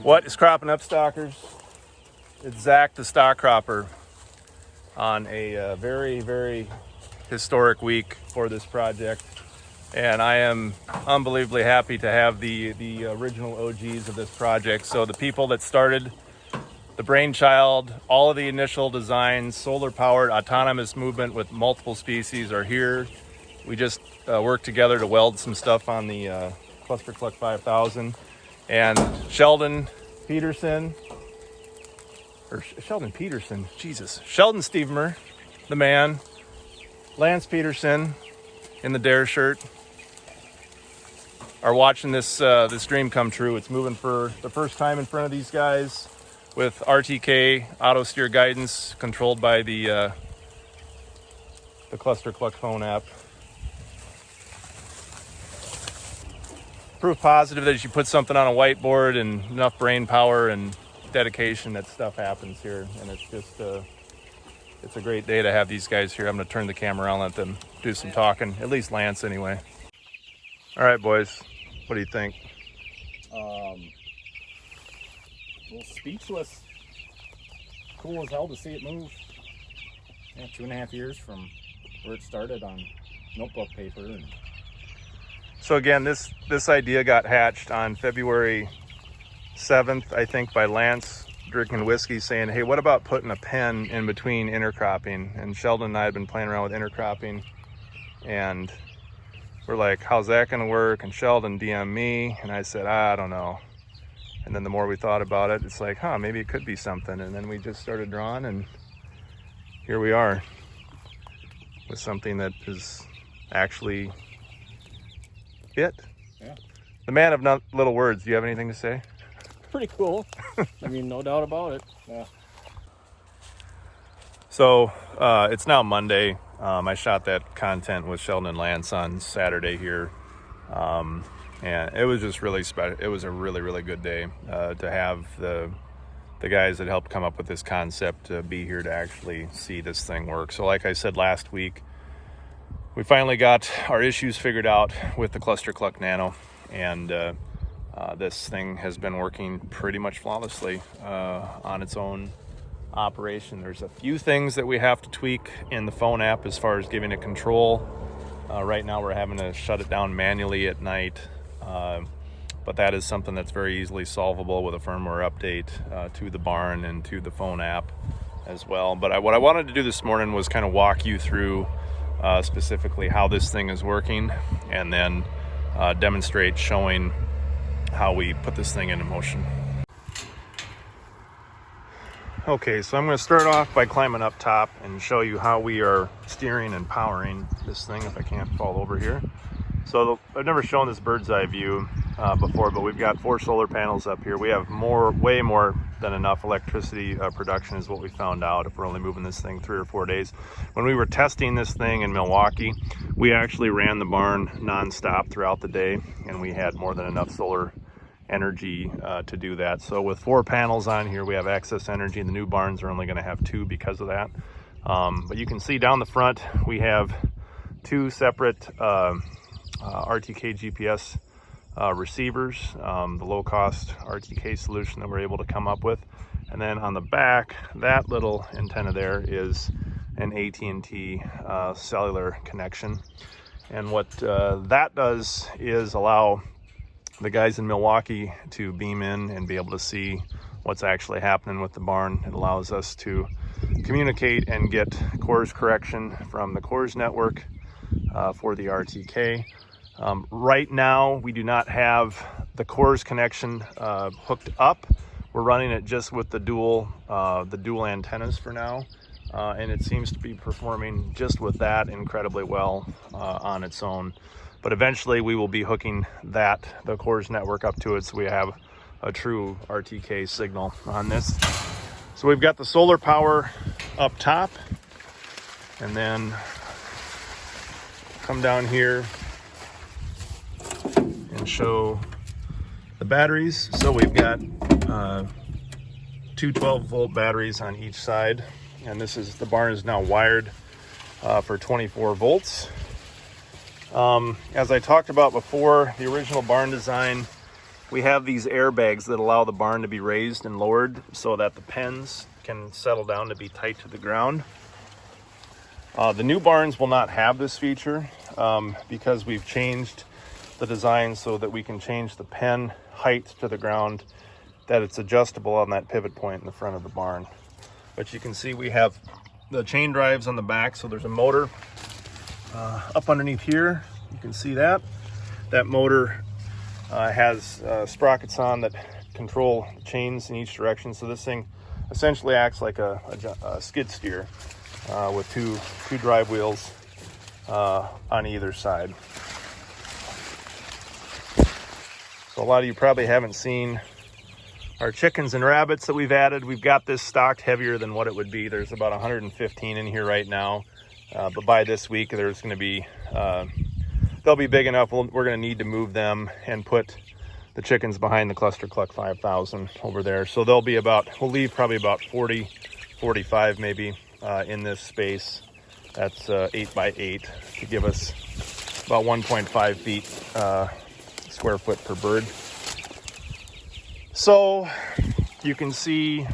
What is cropping up, stalkers? It's Zach the stock cropper on a very, very historic week for this project. And I am unbelievably happy to have the original OGs of this project. So the people that started the brainchild, all of the initial designs, solar powered autonomous movement with multiple species are here. We just worked together to weld some stuff on the ClusterCluck 5000. And Sheldon Peterson, Sheldon Stevemer, the man, Lance Peterson in the Dare shirt, are watching this dream come true. It's moving for the first time in front of these guys with RTK auto steer guidance controlled by the ClusterCluck phone app. Proof positive that you put something on a whiteboard and enough brain power and dedication that stuff happens here. And it's just it's a great day to have these guys here. I'm going to turn the camera around and let them do some talking, at least Lance anyway. All right, boys, what do you think? A little speechless. Cool as hell to see it move. Yeah, 2.5 years from where it started on notebook paper. And so again, this idea got hatched on February 7th, I think, by Lance drinking whiskey saying, hey, what about putting a pen in between intercropping? And Sheldon and I had been playing around with intercropping, and we're like, how's that gonna work? And Sheldon DM'd me, and I said, I don't know. And then the more we thought about it, it's like, maybe it could be something. And then we just started drawing, and here we are with something that is actually it. Yeah. The man of not little words, do you have anything to say? Pretty cool. I mean, no doubt about it. Yeah. So it's now Monday. I shot that content with Sheldon and Lance on Saturday here. And it was just really special. It was a really, really good day to have the guys that helped come up with this concept be here to actually see this thing work. So like I said last week, we finally got our issues figured out with the ClusterCluck Nano, and this thing has been working pretty much flawlessly on its own operation. There's a few things that we have to tweak in the phone app as far as giving it control. Right now we're having to shut it down manually at night, but that is something that's very easily solvable with a firmware update to the barn and to the phone app as well. But what I wanted to do this morning was kind of walk you through specifically how this thing is working, and then demonstrate showing how we put this thing into motion. Okay, so I'm going to start off by climbing up top and show you how we are steering and powering this thing, if I can't fall over here. So I've never shown this bird's eye view before, but we've got 4 solar panels up here. We have way more than enough electricity production is what we found out if we're only moving this thing 3 or 4 days. When we were testing this thing in Milwaukee, we actually ran the barn nonstop throughout the day, and we had more than enough solar energy to do that. So with 4 panels on here, we have excess energy. The new barns are only going to have 2 because of that. But you can see down the front, we have 2 separate RTK GPS receivers, the low-cost RTK solution that we're able to come up with. And then on the back, that little antenna there is an AT&T cellular connection. And what that does is allow the guys in Milwaukee to beam in and be able to see what's actually happening with the barn. It allows us to communicate and get course correction from the CORS network for the RTK. Right now, we do not have the CORS connection hooked up. We're running it just with the dual antennas for now, and it seems to be performing just with that incredibly well on its own. But eventually, we will be hooking the CORS network up to it, so we have a true RTK signal on this. So we've got the solar power up top, and then come down here and show the batteries. So we've got 2 12-volt batteries on each side, and the barn is now wired for 24 volts. As I talked about before, the original barn design we have these airbags that allow the barn to be raised and lowered so that the pens can settle down to be tight to the ground. The new barns will not have this feature because we've changed the design so that we can change the pen height to the ground, that it's adjustable on that pivot point in the front of the barn. But you can see we have the chain drives on the back, so there's a motor up underneath here. You can see that. That motor has sprockets on that control the chains in each direction. So this thing essentially acts like a skid steer with two drive wheels on either side. So a lot of you probably haven't seen our chickens and rabbits that we've added. We've got this stocked heavier than what it would be. There's about 115 in here right now. But by this week, there's going to be, they'll be big enough. We're going to need to move them and put the chickens behind the ClusterCluck 5000 over there. So they'll be we'll leave probably about 40, 45 maybe in this space. That's 8 by 8 to give us about 1.5 feet square foot per bird. So you can see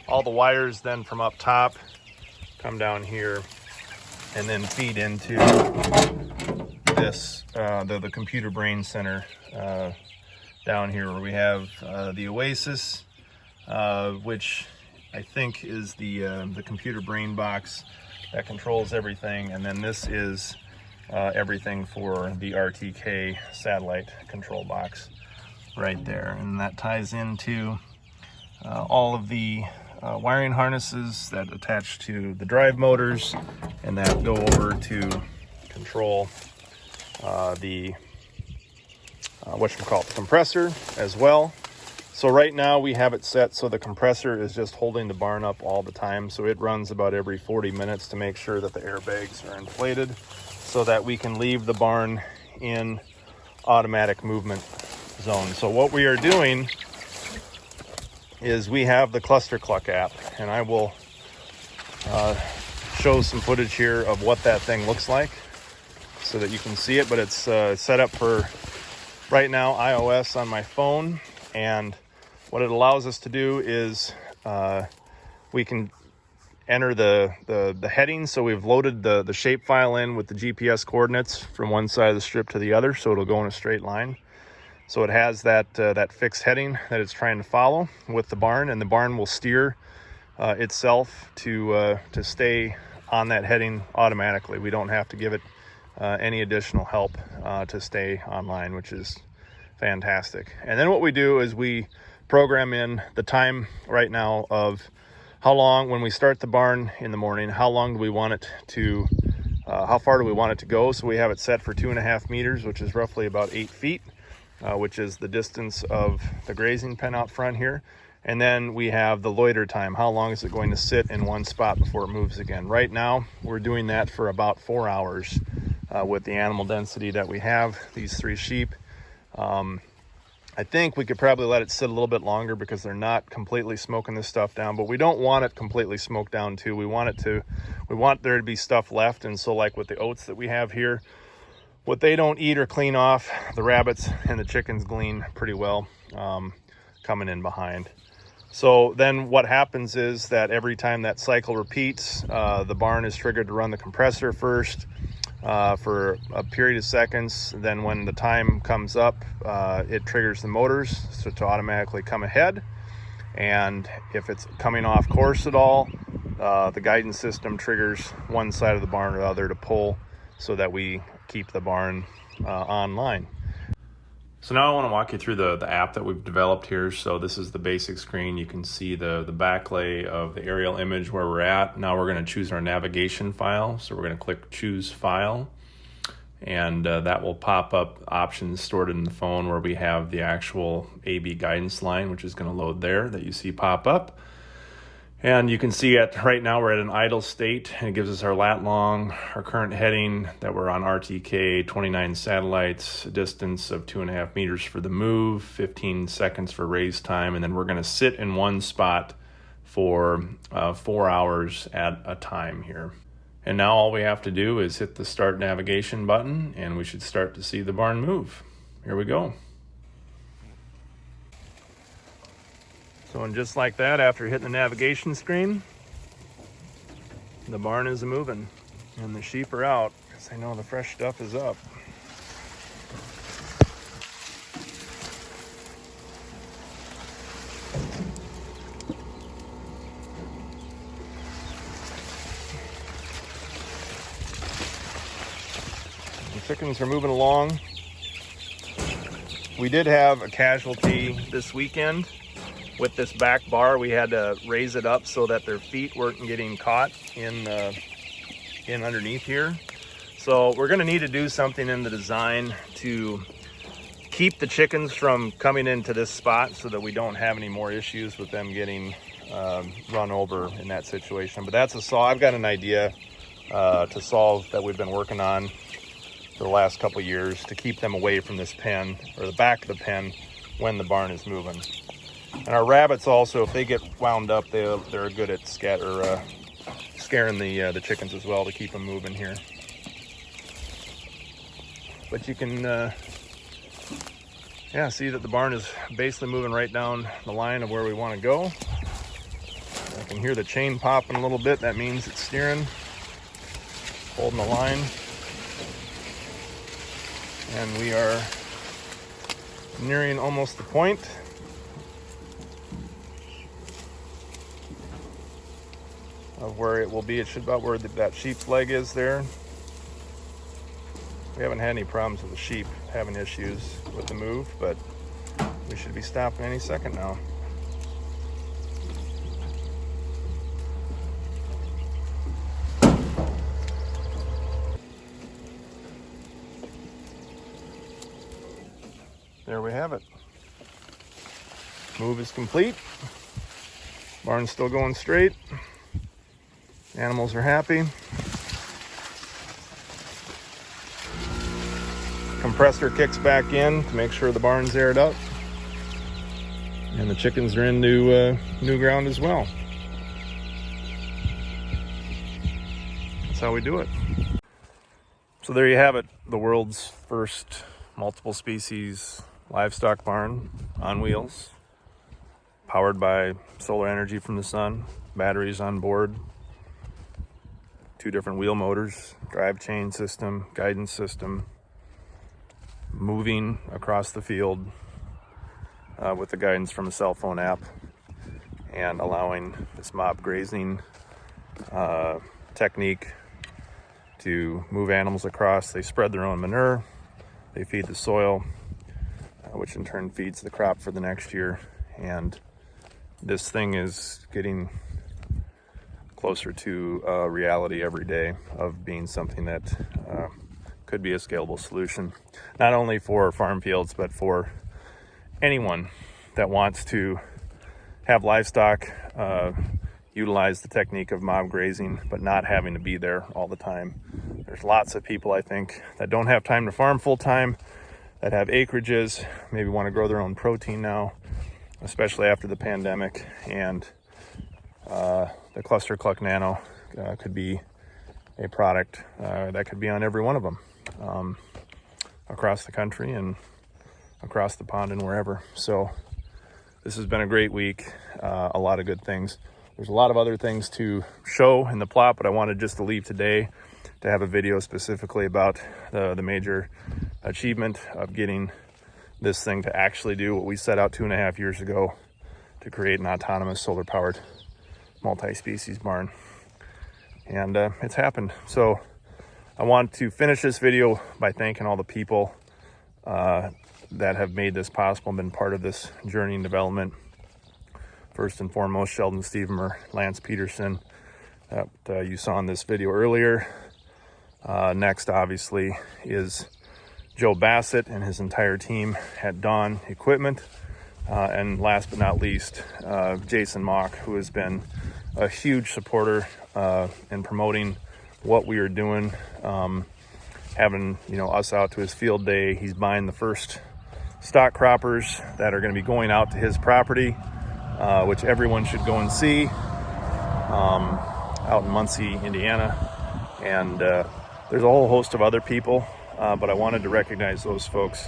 all the wires then from up top come down here and then feed into this, the computer brain center down here, where we have the Oasis, which I think is the computer brain box that controls everything. And then this is everything for the RTK satellite control box right there. And that ties into all of the wiring harnesses that attach to the drive motors and that go over to control the the compressor as well. So right now we have it set so the compressor is just holding the barn up all the time. So it runs about every 40 minutes to make sure that the airbags are inflated so that we can leave the barn in automatic movement zone. So what we are doing is we have the ClusterCluck app, and I will show some footage here of what that thing looks like so that you can see it. But it's set up for right now iOS on my phone, and what it allows us to do is we can enter the headings. So we've loaded the shapefile in with the GPS coordinates from one side of the strip to the other, so it'll go in a straight line. So it has that fixed heading that it's trying to follow with the barn, and the barn will steer itself to stay on that heading automatically. We don't have to give it any additional help to stay online, which is fantastic. And then what we do is we program in the time right now of how long, when we start the barn in the morning, how long do we want it to, how far do we want it to go? So we have it set for 2.5 meters, which is roughly about 8 feet. Which is the distance of the grazing pen out front here. And then we have the loiter time. How long is it going to sit in one spot before it moves again? Right now, we're doing that for about 4 hours with the animal density that we have, these 3 sheep. I think we could probably let it sit a little bit longer because they're not completely smoking this stuff down, but we don't want it completely smoked down too. We want there to be stuff left. And so like with the oats that we have here, what they don't eat or clean off, the rabbits and the chickens glean pretty well coming in behind. So then what happens is that every time that cycle repeats, the barn is triggered to run the compressor first for a period of seconds. Then when the time comes up, it triggers the motors to automatically come ahead. And if it's coming off course at all, the guidance system triggers one side of the barn or the other to pull so that we keep the barn online. So now I want to walk you through the app that we've developed here. So this is the basic screen. You can see the backlay of the aerial image where we're at. Now we're going to choose our navigation file. So we're going to click choose file, and that will pop up options stored in the phone where we have the actual AB guidance line, which is going to load there that you see pop up. And you can see right now we're at an idle state, and it gives us our lat long, our current heading, that we're on RTK, 29 satellites, a distance of 2.5 meters for the move, 15 seconds for raise time, and then we're going to sit in one spot for 4 hours at a time here. And now all we have to do is hit the start navigation button, and we should start to see the barn move. Here we go. So, and just like that, after hitting the navigation screen, the barn is moving and the sheep are out because they know the fresh stuff is up. The chickens are moving along. We did have a casualty this weekend. With this back bar, we had to raise it up so that their feet weren't getting caught in underneath here. So we're gonna need to do something in the design to keep the chickens from coming into this spot so that we don't have any more issues with them getting run over in that situation. But that's I've got an idea to solve that we've been working on for the last couple years to keep them away from this pen or the back of the pen when the barn is moving. And our rabbits also, if they get wound up, they're good at scaring the chickens as well to keep them moving here. But you can see that the barn is basically moving right down the line of where we want to go. I can hear the chain popping a little bit. That means it's steering, holding the line. And we are nearing almost the point. Of where it will be. It should about where that sheep's leg is there. We haven't had any problems with the sheep having issues with the move, but we should be stopping any second now. There we have it. Move is complete. Barn's still going straight. Animals are happy. Compressor kicks back in to make sure the barn's aired up. And the chickens are in new ground as well. That's how we do it. So there you have it. The world's first multiple species livestock barn on wheels. Powered by solar energy from the sun. Batteries on board. 2 different wheel motors, drive chain system, guidance system, moving across the field with the guidance from a cell phone app and allowing this mob grazing technique to move animals across. They spread their own manure, they feed the soil, which in turn feeds the crop for the next year. And this thing is getting closer to reality every day of being something that could be a scalable solution, not only for farm fields, but for anyone that wants to have livestock utilize the technique of mob grazing, but not having to be there all the time. There's lots of people, I think, that don't have time to farm full time, that have acreages, maybe want to grow their own protein now, especially after the pandemic, and the ClusterCluck Nano could be a product that could be on every one of them across the country and across the pond and wherever. So this has been a great week, a lot of good things. There's a lot of other things to show in the plot, but I wanted just to leave today to have a video specifically about the major achievement of getting this thing to actually do what we set out 2.5 years ago to create an autonomous solar-powered multi-species barn. And it's happened. So I want to finish this video by thanking all the people that have made this possible and been part of this journey and development. First and foremost, Sheldon Stevenmer, Lance Peterson, that you saw in this video earlier. Next, obviously, is Joe Bassett and his entire team at Dawn Equipment. And last but not least, Jason Mock, who has been a huge supporter in promoting what we are doing, having us out to his field day. He's buying the first stock croppers that are going to be going out to his property, which everyone should go and see, out in Muncie, Indiana. And there's a whole host of other people, but I wanted to recognize those folks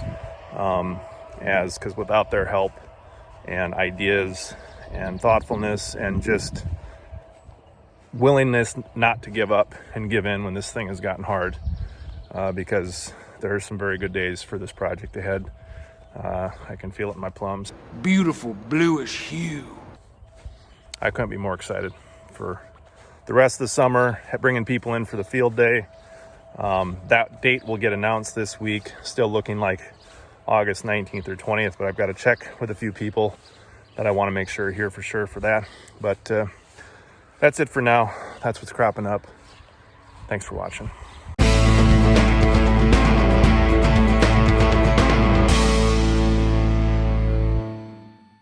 because without their help and ideas and thoughtfulness and just willingness not to give up and give in when this thing has gotten hard, because there are some very good days for this project ahead. I can feel it in my plums. Beautiful bluish hue. I couldn't be more excited for the rest of the summer, bringing people in for the field day. That date will get announced this week. Still looking like August 19th or 20th, but I've got to check with a few people that I want to make sure are here for sure for that. But that's it for now. That's what's cropping up. Thanks for watching.